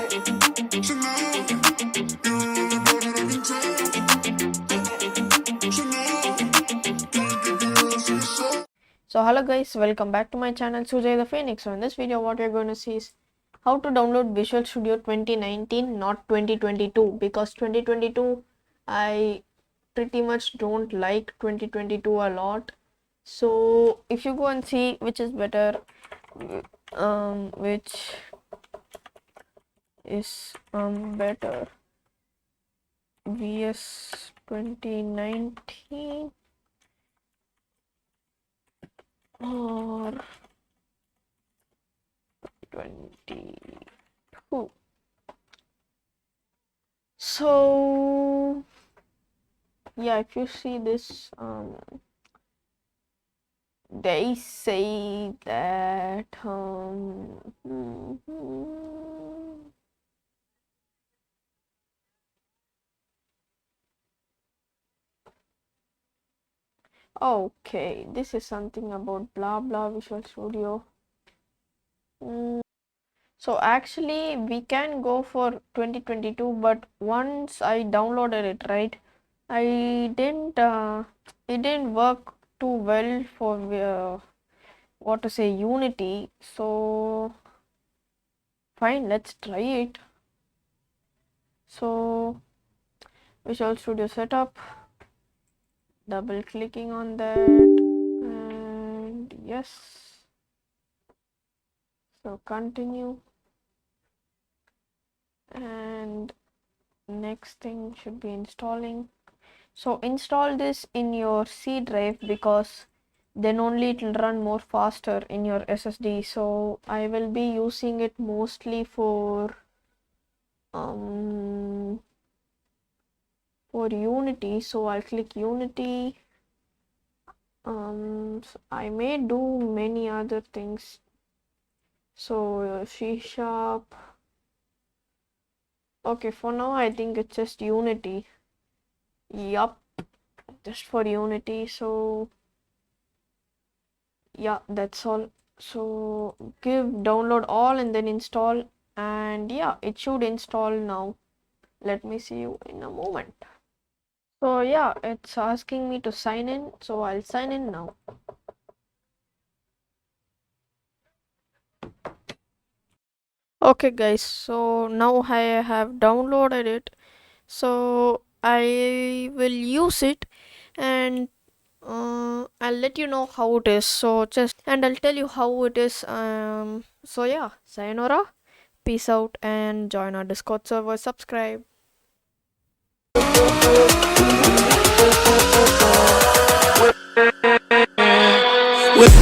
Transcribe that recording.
So hello guys, welcome back to my channel Sujay the Phoenix. So in this video what you're going to see is how to download Visual Studio 2019, not 2022, because 2022 I pretty much don't like 2022 a lot. So if you go and see which is better, which is better, VS 2019 or 22. So yeah, if you see this, they say that okay, this is something about blah blah Visual Studio. So actually we can go for 2022, but once I downloaded it, right, I didn't it didn't work too well for what to say, Unity. So fine, let's try it. So Visual Studio setup, double clicking on that, and yes, so continue, and next thing should be installing. So install this in your C drive, because then only it will run more faster in your SSD. So I will be using it mostly for Unity. So I'll click Unity. So I may do many other things. So C#. Okay, for now I think it's just Unity. Yup, just for Unity. So yeah, that's all. So give download all and then install, and yeah, it should install now. Let me see you in a moment. So yeah, it's asking me to sign in, so I'll sign in now. Okay guys, so now I have downloaded it, so I will use it, and I'll let you know how it is. So I'll tell you how it is. So yeah, sayonara, peace out, and join our Discord server, subscribe. With